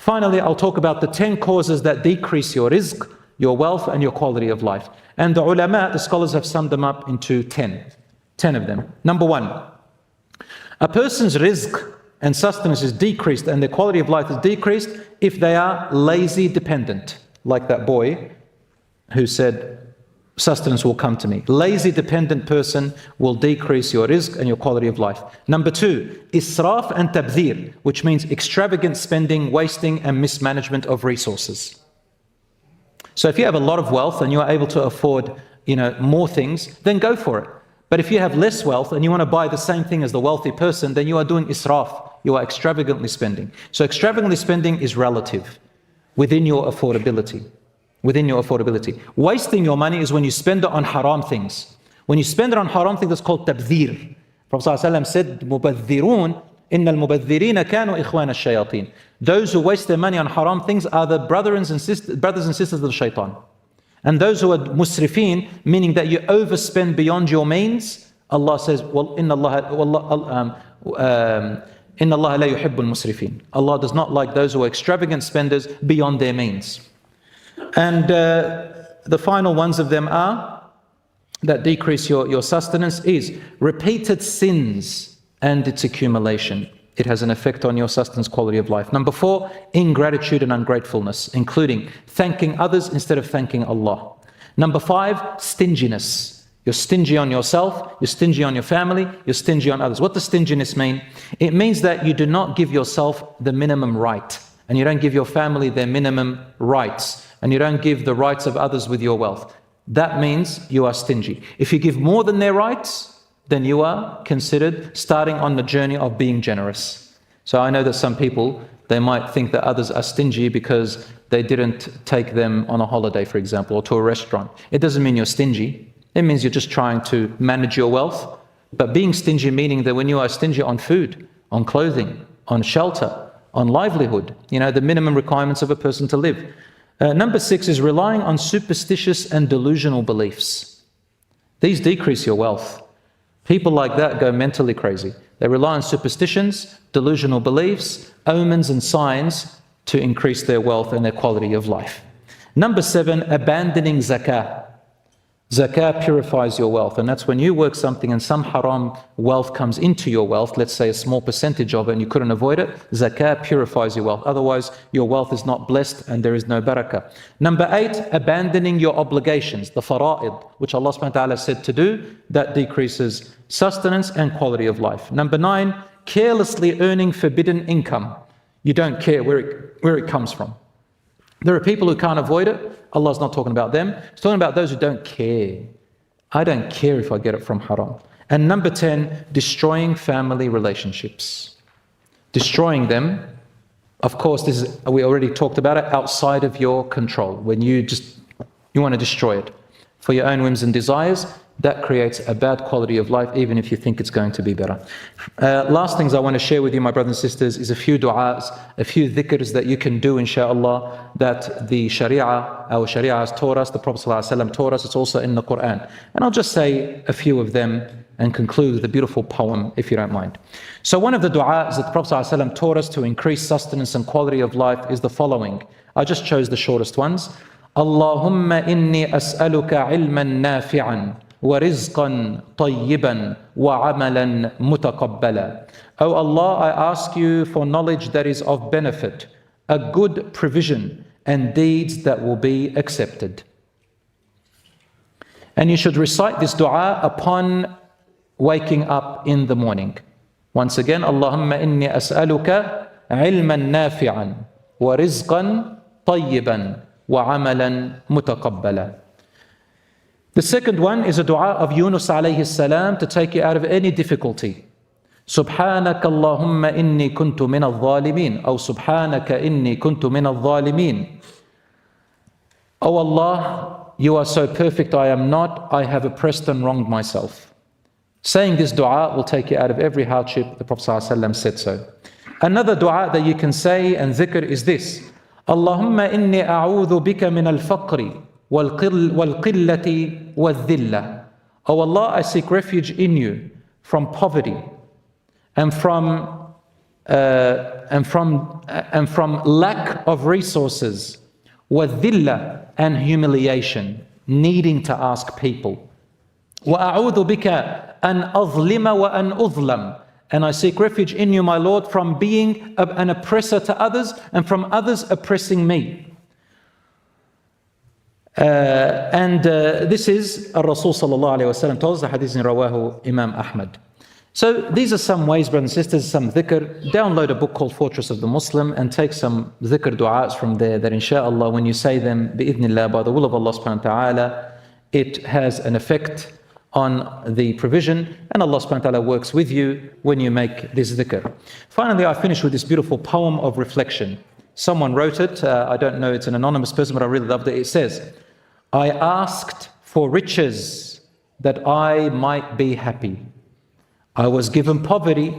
Finally, I'll talk about the 10 causes that decrease your rizq, your wealth, and your quality of life. And the ulama, the scholars, have summed them up into 10 of them. Number 1, a person's rizq and sustenance is decreased and their quality of life is decreased if they are lazy dependent, like that boy who said, sustenance will come to me. Lazy dependent person will decrease your rizq and your quality of life. Number 2, israf and tabdir, which means extravagant spending, wasting, and mismanagement of resources. So if you have a lot of wealth and you are able to afford, more things, then go for it. But if you have less wealth and you want to buy the same thing as the wealthy person, then you are doing israf. You are extravagantly spending. So extravagantly spending is relative, within your affordability. Wasting your money is when you spend it on haram things. When you spend it on haram things, that's called tabdir. Prophet ﷺ said, مُبَذِّرُونَ إِنَّ الْمُبَذِّرِينَ كَانُوا إِخْوَانَ الشَّيَاطِينَ. Those who waste their money on haram things are the brothers and sisters of the shaitan. And those who are musrifin, meaning that you overspend beyond your means, Allah says, well, إِنَّ اللَّهَ لَا يُحِبُّ الْمُسْرِفِينَ. Allah does not like those who are extravagant spenders beyond their means. And the final ones of them are, that decrease your sustenance, is repeated sins and its accumulation. It has an effect on your sustenance, quality of life. Number 4, ingratitude and ungratefulness, including thanking others instead of thanking Allah. Number 5, stinginess. You're stingy on yourself, you're stingy on your family, you're stingy on others. What does stinginess mean? It means that you do not give yourself the minimum right, and you don't give your family their minimum rights, and you don't give the rights of others with your wealth. That means you are stingy. If you give more than their rights, then you are considered starting on the journey of being generous. So I know that some people, they might think that others are stingy because they didn't take them on a holiday, for example, or to a restaurant. It doesn't mean you're stingy. It means you're just trying to manage your wealth. But being stingy meaning that when you are stingy on food, on clothing, on shelter, on livelihood, the minimum requirements of a person to live. Number 6 is relying on superstitious and delusional beliefs. These decrease your wealth. People like that go mentally crazy. They rely on superstitions, delusional beliefs, omens and signs to increase their wealth and their quality of life. Number 7, abandoning zakah. Zakah purifies your wealth, and that's when you work something and some haram wealth comes into your wealth, let's say a small percentage of it and you couldn't avoid it, zakah purifies your wealth. Otherwise, your wealth is not blessed and there is no barakah. Number 8, abandoning your obligations, the fara'id, which Allah subhanahu wa ta'ala said to do, that decreases sustenance and quality of life. Number 9, carelessly earning forbidden income. You don't care where it comes from. There are people who can't avoid it. Allah's not talking about them. He's talking about those who don't care. I don't care if I get it from haram. And number 10, destroying family relationships. Destroying them, of course, we already talked about it, outside of your control. When you want to destroy it for your own whims and desires, that creates a bad quality of life, even if you think it's going to be better. Last things I want to share with you, my brothers and sisters, is a few du'as, a few dhikrs that you can do, inshallah, that the our Sharia has taught us, the Prophet ﷺ taught us. It's also in the Quran. And I'll just say a few of them and conclude with a beautiful poem, if you don't mind. So one of the du'as that the Prophet ﷺ taught us to increase sustenance and quality of life is the following. I just chose the shortest ones. Allahumma inni as'aluka ilman nafi'an وَرِزْقًا طَيِّبًا وَعَمَلًا مُتَقَبَّلًا. O Allah, I ask you for knowledge that is of benefit, a good provision, and deeds that will be accepted. And you should recite this dua upon waking up in the morning. Once again, Allahumma inni as'aluka ilman nafi'an wa rizqan tayyiban wa amalan mutaqabbala. The second one is a dua of Yunus alayhi salam to take you out of any difficulty. Subhanaka Allahumma inni kuntu min al-zalimin. Or Subhanaka inni kuntu min al-zalimin. O Allah, you are so perfect, I am not. I have oppressed and wronged myself. Saying this dua will take you out of every hardship. The Prophet ﷺ said so. Another dua that you can say and dhikr is this. Allahumma inni a'udhu bika min al-faqri wal-qillati wal-dhilla. O Allah, I seek refuge in you from poverty and from and from lack of resources, وَالذِّلَّةِ and humiliation, needing to ask people. وَأَعُوذُ بِكَ أَنْ أَظْلِمَ وَأَنْ أُظْلَمَ, and I seek refuge in you, my Lord, from being an oppressor to others and from others oppressing me. This is Rasul sallallahu alayhi wa sallam told us, the hadith in Rawahu Imam Ahmad. So these are some ways, brothers and sisters, some dhikr. Download a book called Fortress of the Muslim and take some dhikr du'as from there that inshallah when you say them, bi'idhnillah, by the will of Allah subhanahu wa ta'ala, it has an effect on the provision, and Allah subhanahu wa ta'ala works with you when you make this dhikr. Finally, I finish with this beautiful poem of reflection. Someone wrote it, I don't know, it's an anonymous person, but I really loved it. It says, I asked for riches that I might be happy. I was given poverty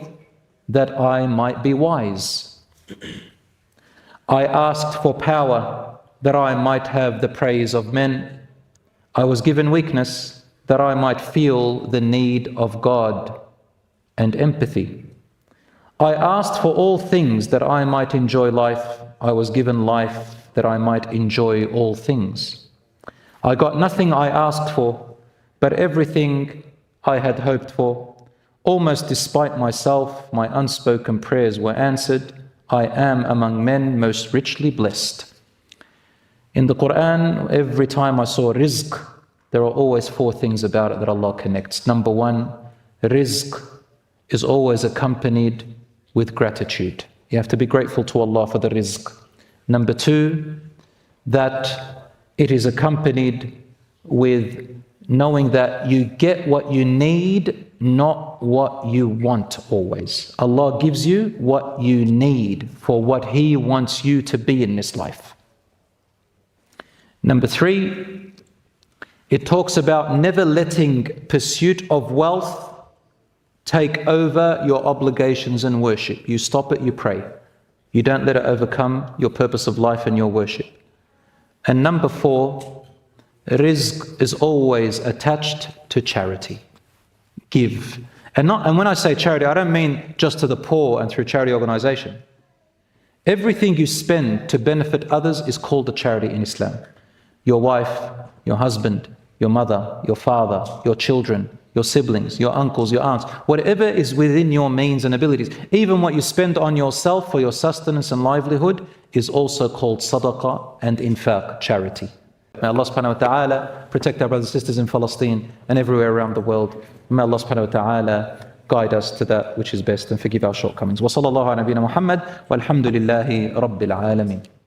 that I might be wise. I asked for power that I might have the praise of men. I was given weakness that I might feel the need of God and empathy. I asked for all things that I might enjoy life. I was given life that I might enjoy all things. I got nothing I asked for, but everything I had hoped for. Almost despite myself, my unspoken prayers were answered. I am among men most richly blessed. In the Quran, every time I saw rizq, there are always four things about it that Allah connects. Number one, rizq is always accompanied with gratitude. You have to be grateful to Allah for the rizq. Number two, that it is accompanied with knowing that you get what you need, not what you want always. Allah gives you what you need for what He wants you to be in this life. Number three, it talks about never letting pursuit of wealth take over your obligations and worship. You stop it, you pray. You don't let it overcome your purpose of life and your worship. And number four, rizq is always attached to charity. Give. And when I say charity, I don't mean just to the poor and through charity organization. Everything you spend to benefit others is called a charity in Islam. Your wife, your husband, your mother, your father, your children, your siblings, your uncles, your aunts, whatever is within your means and abilities, even what you spend on yourself for your sustenance and livelihood is also called sadaqah and infaq, charity. May Allah subhanahu wa ta'ala protect our brothers and sisters in Palestine and everywhere around the world. May Allah subhanahu wa ta'ala guide us to that which is best and forgive our shortcomings. Wa sallallahu ala nabiyyina Muhammad walhamdulillahi rabbil alameen.